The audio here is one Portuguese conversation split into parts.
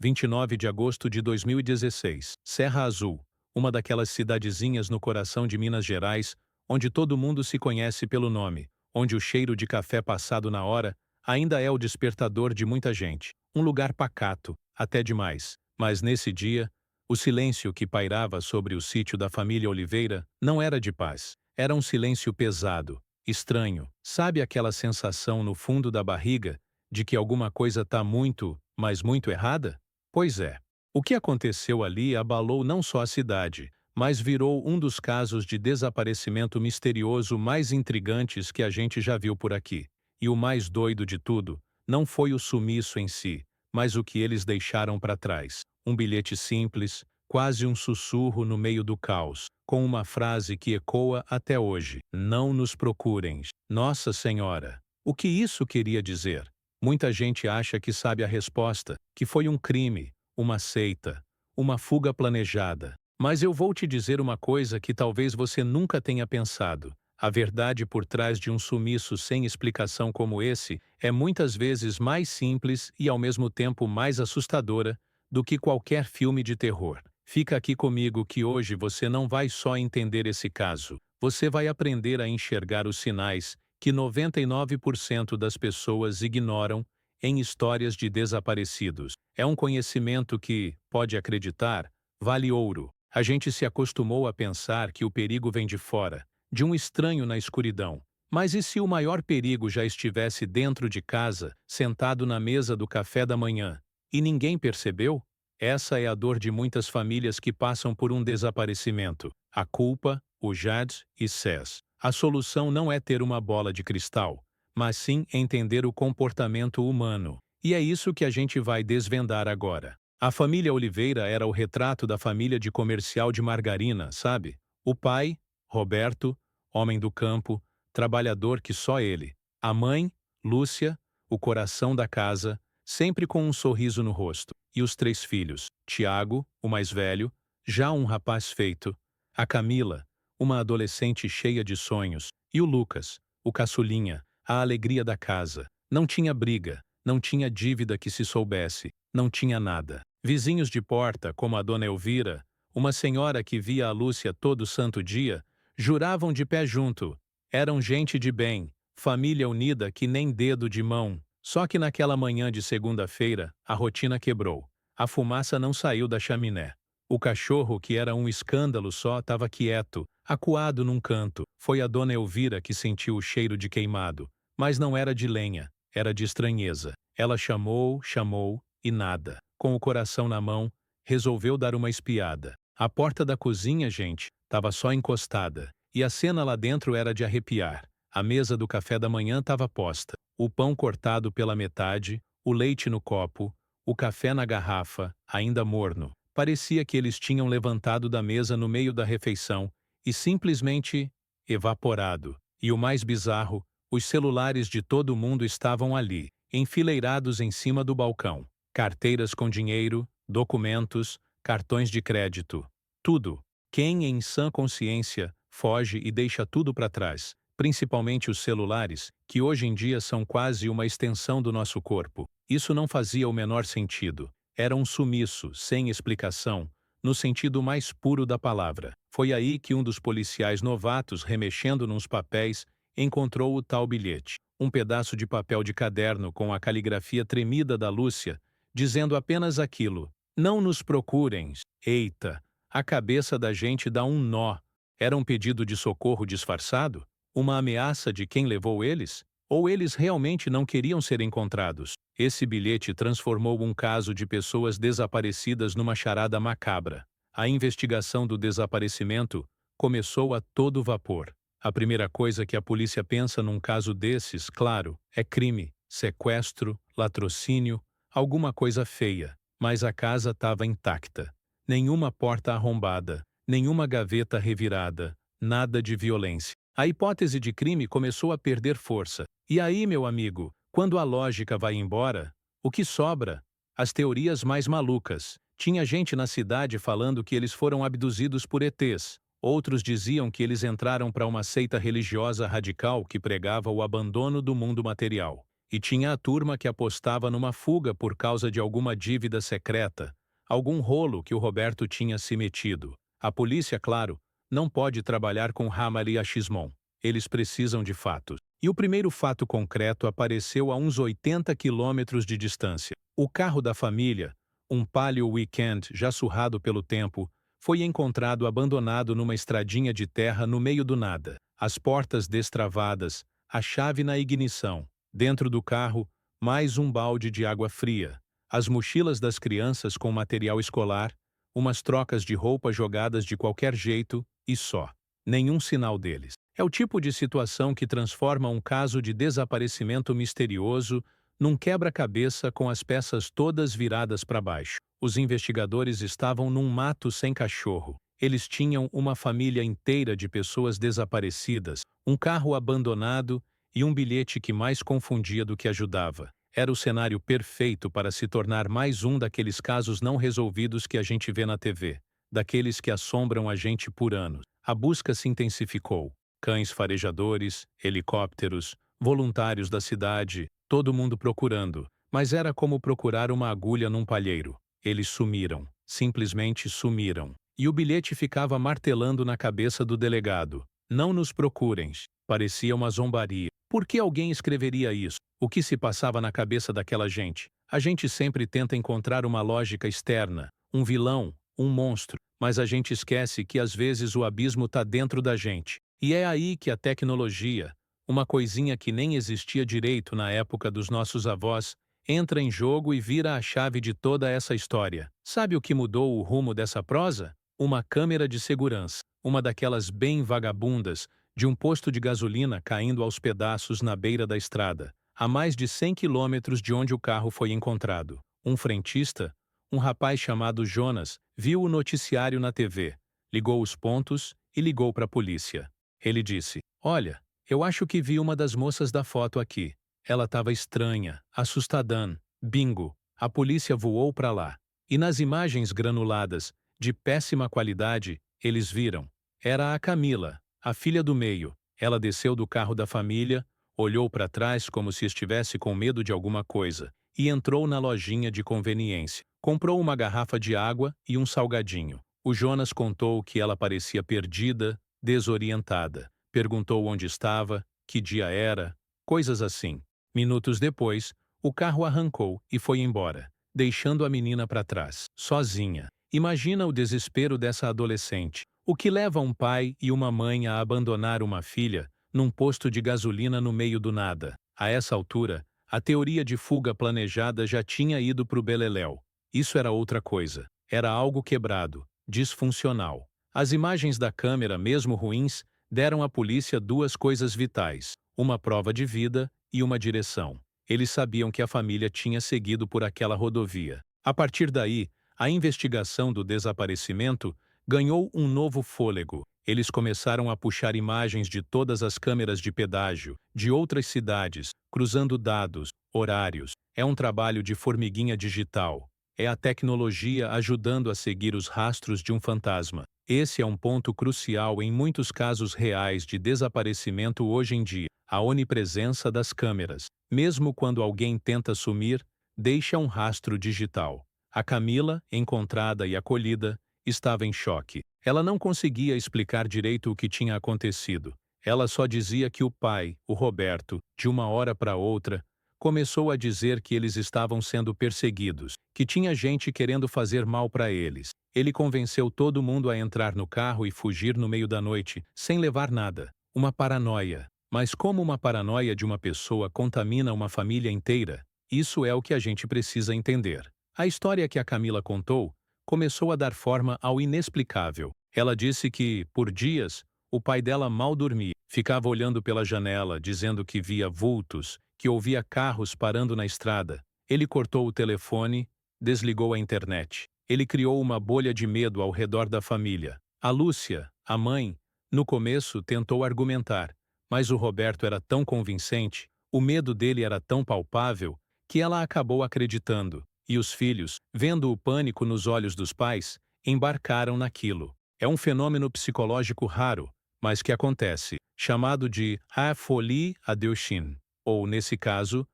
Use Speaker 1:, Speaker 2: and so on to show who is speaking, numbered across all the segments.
Speaker 1: 29 de agosto de 2016. Serra Azul, uma daquelas cidadezinhas no coração de Minas Gerais, onde todo mundo se conhece pelo nome, onde o cheiro de café passado na hora ainda é o despertador de muita gente. Um lugar pacato, até demais. Mas nesse dia, o silêncio que pairava sobre o sítio da família Oliveira não era de paz. Era um silêncio pesado, estranho. Sabe aquela sensação no fundo da barriga de que alguma coisa está muito, mas muito errada? Pois é. O que aconteceu ali abalou não só a cidade, mas virou um dos casos de desaparecimento misterioso mais intrigantes que a gente já viu por aqui. E o mais doido de tudo não foi o sumiço em si, mas o que eles deixaram para trás. Um bilhete simples, quase um sussurro no meio do caos, com uma frase que ecoa até hoje: "Não nos procurem." Nossa Senhora! O que isso queria dizer? Muita gente acha que sabe a resposta, que foi um crime, uma seita, uma fuga planejada. Mas eu vou te dizer uma coisa que talvez você nunca tenha pensado. A verdade por trás de um sumiço sem explicação como esse é muitas vezes mais simples e ao mesmo tempo mais assustadora do que qualquer filme de terror. Fica aqui comigo que hoje você não vai só entender esse caso, você vai aprender a enxergar os sinais que 99% das pessoas ignoram em histórias de desaparecidos. É um conhecimento que, pode acreditar, vale ouro. A gente se acostumou a pensar que o perigo vem de fora, de um estranho na escuridão. Mas e se o maior perigo já estivesse dentro de casa, sentado na mesa do café da manhã, e ninguém percebeu? Essa é a dor de muitas famílias que passam por um desaparecimento. A culpa, o Jad e Cés. A solução não é ter uma bola de cristal, mas sim entender o comportamento humano. E é isso que a gente vai desvendar agora. A família Oliveira era o retrato da família de comercial de margarina, sabe? O pai, Roberto, homem do campo, trabalhador que só ele. A mãe, Lúcia, o coração da casa, sempre com um sorriso no rosto. E os três filhos, Tiago, o mais velho, já um rapaz feito, a Camila, uma adolescente cheia de sonhos, e o Lucas, o caçulinha, a alegria da casa. Não tinha briga, não tinha dívida que se soubesse, não tinha nada. Vizinhos de porta, como a dona Elvira, uma senhora que via a Lúcia todo santo dia, juravam de pé junto. Eram gente de bem, família unida que nem dedo de mão. Só que naquela manhã de segunda-feira, a rotina quebrou. A fumaça não saiu da chaminé. O cachorro, que era um escândalo só, estava quieto, acuado num canto. Foi a dona Elvira que sentiu o cheiro de queimado. Mas não era de lenha, era de estranheza. Ela chamou, chamou, e nada. Com o coração na mão, resolveu dar uma espiada. A porta da cozinha, gente, estava só encostada. E a cena lá dentro era de arrepiar. A mesa do café da manhã estava posta. O pão cortado pela metade, o leite no copo, o café na garrafa, ainda morno. Parecia que eles tinham levantado da mesa no meio da refeição e simplesmente evaporado. E o mais bizarro, os celulares de todo mundo estavam ali, enfileirados em cima do balcão. Carteiras com dinheiro, documentos, cartões de crédito. Tudo. Quem em sã consciência foge e deixa tudo para trás, principalmente os celulares, que hoje em dia são quase uma extensão do nosso corpo? Isso não fazia o menor sentido. Era um sumiço, sem explicação, no sentido mais puro da palavra. Foi aí que um dos policiais novatos, remexendo nos papéis, encontrou o tal bilhete. Um pedaço de papel de caderno com a caligrafia tremida da Lúcia, dizendo apenas aquilo: "Não nos procurem." Eita! A cabeça da gente dá um nó. Era um pedido de socorro disfarçado? Uma ameaça de quem levou eles? Ou eles realmente não queriam ser encontrados? Esse bilhete transformou um caso de pessoas desaparecidas numa charada macabra. A investigação do desaparecimento começou a todo vapor. A primeira coisa que a polícia pensa num caso desses, claro, é crime, sequestro, latrocínio, alguma coisa feia. Mas a casa estava intacta. Nenhuma porta arrombada, nenhuma gaveta revirada, nada de violência. A hipótese de crime começou a perder força. E aí, meu amigo, quando a lógica vai embora, o que sobra? As teorias mais malucas. Tinha gente na cidade falando que eles foram abduzidos por ETs. Outros diziam que eles entraram para uma seita religiosa radical que pregava o abandono do mundo material. E tinha a turma que apostava numa fuga por causa de alguma dívida secreta, algum rolo que o Roberto tinha se metido. A polícia, claro, não pode trabalhar com Hammer e achismon. Eles precisam de fatos. E o primeiro fato concreto apareceu a uns 80 quilômetros de distância. O carro da família, um Palio Weekend já surrado pelo tempo, foi encontrado abandonado numa estradinha de terra no meio do nada. As portas destravadas, a chave na ignição. Dentro do carro, mais um balde de água fria. As mochilas das crianças com material escolar, umas trocas de roupa jogadas de qualquer jeito e só. Nenhum sinal deles. É o tipo de situação que transforma um caso de desaparecimento misterioso num quebra-cabeça com as peças todas viradas para baixo. Os investigadores estavam num mato sem cachorro. Eles tinham uma família inteira de pessoas desaparecidas, um carro abandonado e um bilhete que mais confundia do que ajudava. Era o cenário perfeito para se tornar mais um daqueles casos não resolvidos que a gente vê na TV, daqueles que assombram a gente por anos. A busca se intensificou. Cães farejadores, helicópteros, voluntários da cidade, todo mundo procurando. Mas era como procurar uma agulha num palheiro. Eles sumiram. Simplesmente sumiram. E o bilhete ficava martelando na cabeça do delegado. Não nos procurem. Parecia uma zombaria. Por que alguém escreveria isso? O que se passava na cabeça daquela gente? A gente sempre tenta encontrar uma lógica externa, um vilão, um monstro, mas a gente esquece que às vezes o abismo está dentro da gente. E é aí que a tecnologia, uma coisinha que nem existia direito na época dos nossos avós, entra em jogo e vira a chave de toda essa história. Sabe o que mudou o rumo dessa prosa? Uma câmera de segurança, uma daquelas bem vagabundas, de um posto de gasolina caindo aos pedaços na beira da estrada, a mais de 100 quilômetros de onde o carro foi encontrado. Um frentista, um rapaz chamado Jonas, viu o noticiário na TV, ligou os pontos e ligou para a polícia. Ele disse: "Olha, eu acho que vi uma das moças da foto aqui. Ela estava estranha, assustadã. Bingo! A polícia voou para lá. E nas imagens granuladas, de péssima qualidade, eles viram. Era a Camila, a filha do meio. Ela desceu do carro da família, olhou para trás como se estivesse com medo de alguma coisa, e entrou na lojinha de conveniência. Comprou uma garrafa de água e um salgadinho. O Jonas contou que ela parecia perdida, desorientada. Perguntou onde estava, que dia era, coisas assim. Minutos depois, o carro arrancou e foi embora, deixando a menina para trás, sozinha. Imagina o desespero dessa adolescente. O que leva um pai e uma mãe a abandonar uma filha num posto de gasolina no meio do nada? A essa altura, a teoria de fuga planejada já tinha ido para o beleléu. Isso era outra coisa. Era algo quebrado, disfuncional. As imagens da câmera, mesmo ruins, deram à polícia duas coisas vitais: uma prova de vida e uma direção. Eles sabiam que a família tinha seguido por aquela rodovia. A partir daí, a investigação do desaparecimento ganhou um novo fôlego. Eles começaram a puxar imagens de todas as câmeras de pedágio, de outras cidades, cruzando dados, horários. É um trabalho de formiguinha digital. É a tecnologia ajudando a seguir os rastros de um fantasma. Esse é um ponto crucial em muitos casos reais de desaparecimento hoje em dia. A onipresença das câmeras. Mesmo quando alguém tenta sumir, deixa um rastro digital. A Camila, encontrada e acolhida, estava em choque. Ela não conseguia explicar direito o que tinha acontecido. Ela só dizia que o pai, o Roberto, de uma hora para outra, começou a dizer que eles estavam sendo perseguidos, que tinha gente querendo fazer mal para eles. Ele convenceu todo mundo a entrar no carro e fugir no meio da noite, sem levar nada. Uma paranoia. Mas como uma paranoia de uma pessoa contamina uma família inteira, isso é o que a gente precisa entender. A história que a Camila contou começou a dar forma ao inexplicável. Ela disse que, por dias, o pai dela mal dormia, ficava olhando pela janela, dizendo que via vultos, que ouvia carros parando na estrada. Ele cortou o telefone, desligou a internet. Ele criou uma bolha de medo ao redor da família. A Lúcia, a mãe, no começo tentou argumentar, mas o Roberto era tão convincente, o medo dele era tão palpável, que ela acabou acreditando. E os filhos, vendo o pânico nos olhos dos pais, embarcaram naquilo. É um fenômeno psicológico raro, mas que acontece, chamado de a folie à Deuchin, ou, nesse caso,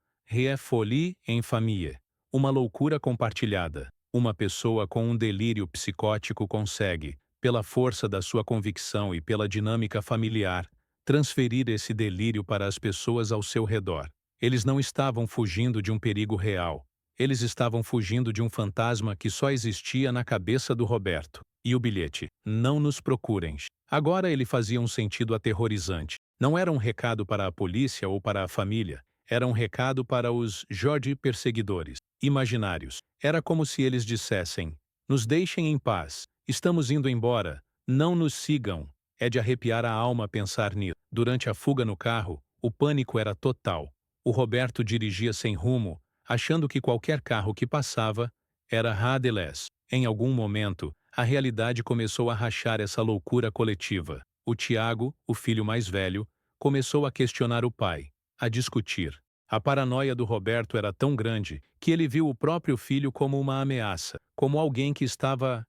Speaker 1: folie en famille. Uma loucura compartilhada. Uma pessoa com um delírio psicótico consegue, pela força da sua convicção e pela dinâmica familiar, transferir esse delírio para as pessoas ao seu redor. Eles não estavam fugindo de um perigo real. Eles estavam fugindo de um fantasma que só existia na cabeça do Roberto. E o bilhete: não nos procurem. Agora ele fazia um sentido aterrorizante. Não era um recado para a polícia ou para a família. Era um recado para os Jorge perseguidores imaginários. Era como se eles dissessem: nos deixem em paz. Estamos indo embora. Não nos sigam. É de arrepiar a alma pensar nisso. Durante a fuga no carro, o pânico era total. O Roberto dirigia sem rumo, achando que qualquer carro que passava era Radeles. Em algum momento, a realidade começou a rachar essa loucura coletiva. O Tiago, o filho mais velho, começou a questionar o pai, a discutir. A paranoia do Roberto era tão grande que ele viu o próprio filho como uma ameaça, como alguém que estava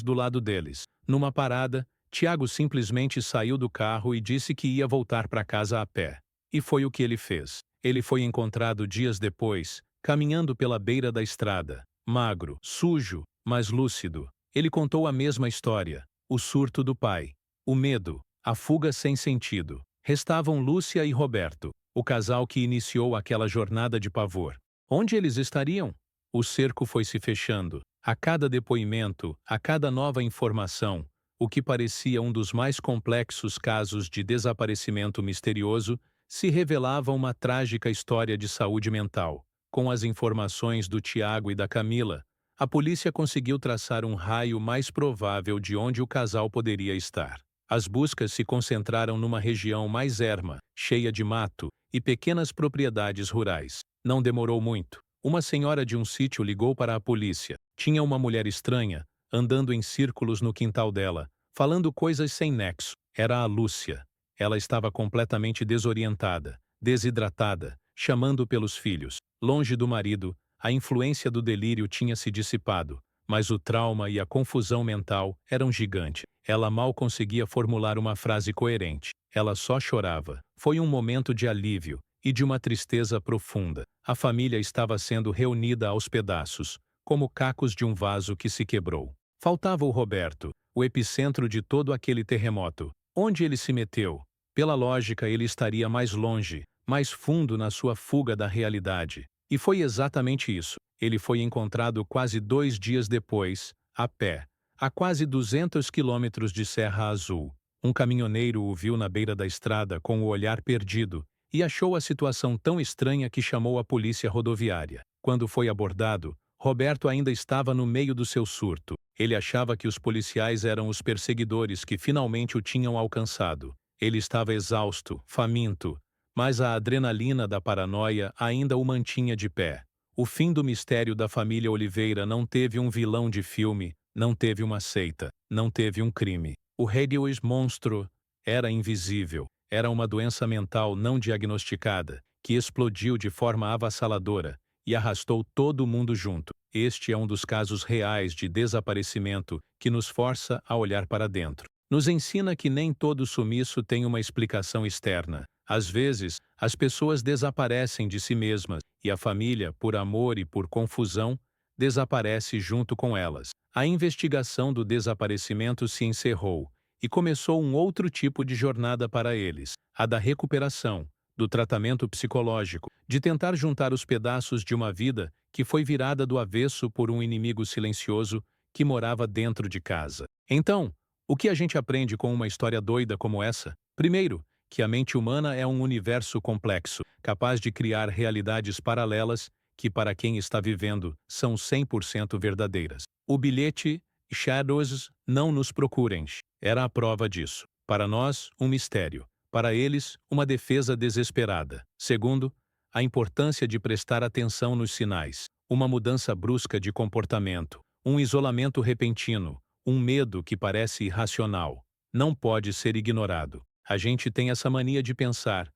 Speaker 1: do lado deles. Numa parada, Tiago simplesmente saiu do carro e disse que ia voltar para casa a pé. E foi o que ele fez. Ele foi encontrado dias depois, caminhando pela beira da estrada, magro, sujo, mas lúcido. Ele contou a mesma história: o surto do pai, o medo, a fuga sem sentido. Restavam Lúcia e Roberto, o casal que iniciou aquela jornada de pavor. Onde eles estariam? O cerco foi se fechando. A cada depoimento, a cada nova informação, o que parecia um dos mais complexos casos de desaparecimento misterioso se revelava uma trágica história de saúde mental. Com as informações do Tiago e da Camila, a polícia conseguiu traçar um raio mais provável de onde o casal poderia estar. As buscas se concentraram numa região mais erma, cheia de mato e pequenas propriedades rurais. Não demorou muito. Uma senhora de um sítio ligou para a polícia. Tinha uma mulher estranha, andando em círculos no quintal dela, falando coisas sem nexo. Era a Lúcia. Ela estava completamente desorientada, desidratada, chamando pelos filhos. Longe do marido, a influência do delírio tinha se dissipado, mas o trauma e a confusão mental eram gigantes. Ela mal conseguia formular uma frase coerente. Ela só chorava. Foi um momento de alívio e de uma tristeza profunda. A família estava sendo reunida aos pedaços, como cacos de um vaso que se quebrou. Faltava o Roberto, o epicentro de todo aquele terremoto. Onde ele se meteu? Pela lógica, ele estaria mais longe, mais fundo na sua fuga da realidade. E foi exatamente isso. Ele foi encontrado quase 2 dias depois, a pé, a quase 200 quilômetros de Serra Azul. Um caminhoneiro o viu na beira da estrada com o olhar perdido e achou a situação tão estranha que chamou a polícia rodoviária. Quando foi abordado, Roberto ainda estava no meio do seu surto. Ele achava que os policiais eram os perseguidores que finalmente o tinham alcançado. Ele estava exausto, faminto, mas a adrenalina da paranoia ainda o mantinha de pé. O fim do mistério da família Oliveira não teve um vilão de filme, não teve uma seita, não teve um crime. O Helios monstro era invisível, era uma doença mental não diagnosticada, que explodiu de forma avassaladora e arrastou todo mundo junto. Este é um dos casos reais de desaparecimento que nos força a olhar para dentro. Nos ensina que nem todo sumiço tem uma explicação externa. Às vezes, as pessoas desaparecem de si mesmas, e a família, por amor e por confusão, desaparece junto com elas. A investigação do desaparecimento se encerrou, e começou um outro tipo de jornada para eles, a da recuperação, do tratamento psicológico, de tentar juntar os pedaços de uma vida que foi virada do avesso por um inimigo silencioso que morava dentro de casa. Então, o que a gente aprende com uma história doida como essa? Primeiro, que a mente humana é um universo complexo, capaz de criar realidades paralelas que, para quem está vivendo, são 100% verdadeiras. O bilhete Shadows, não nos procurem, era a prova disso. Para nós, um mistério. Para eles, uma defesa desesperada. Segundo, a importância de prestar atenção nos sinais. Uma mudança brusca de comportamento, um isolamento repentino, um medo que parece irracional. Não pode ser ignorado. A gente tem essa mania de pensar,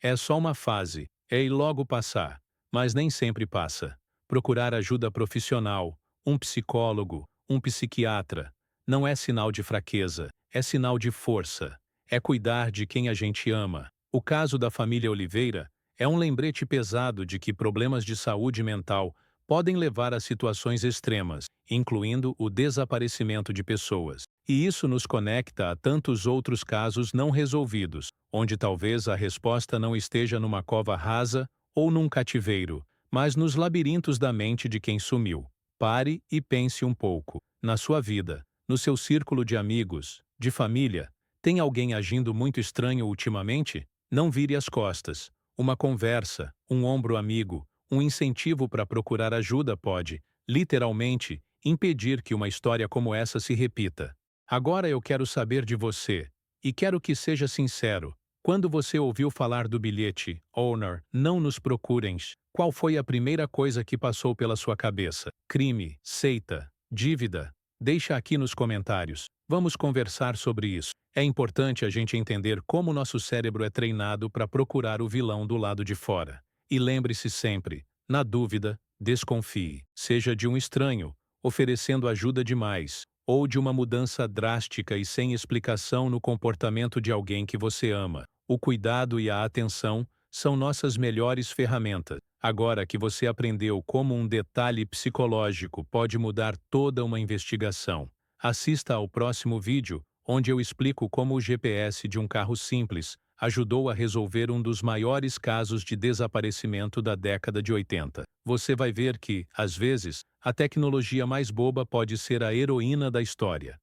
Speaker 1: é só uma fase, é e logo passar. Mas nem sempre passa. Procurar ajuda profissional, um psicólogo, um psiquiatra, não é sinal de fraqueza, é sinal de força. É cuidar de quem a gente ama. O caso da família Oliveira É um lembrete pesado de que problemas de saúde mental podem levar a situações extremas, incluindo o desaparecimento de pessoas. E isso nos conecta a tantos outros casos não resolvidos, onde talvez a resposta não esteja numa cova rasa ou num cativeiro, mas nos labirintos da mente de quem sumiu. Pare e pense um pouco. Na sua vida, no seu círculo de amigos, de família, tem alguém agindo muito estranho ultimamente? Não vire as costas. Uma conversa, um ombro amigo, um incentivo para procurar ajuda pode, literalmente, impedir que uma história como essa se repita. Agora eu quero saber de você, e quero que seja sincero. Quando você ouviu falar do bilhete, Honor, não nos procurem, qual foi a primeira coisa que passou pela sua cabeça? Crime, seita, dívida? Deixa aqui nos comentários. Vamos conversar sobre isso. É importante a gente entender como nosso cérebro é treinado para procurar o vilão do lado de fora. E lembre-se sempre, na dúvida, desconfie, seja de um estranho, oferecendo ajuda demais, ou de uma mudança drástica e sem explicação no comportamento de alguém que você ama. O cuidado e a atenção são nossas melhores ferramentas. Agora que você aprendeu como um detalhe psicológico pode mudar toda uma investigação, assista ao próximo vídeo, onde eu explico como o GPS de um carro simples ajudou a resolver um dos maiores casos de desaparecimento da década de 80. Você vai ver que, às vezes, a tecnologia mais boba pode ser a heroína da história.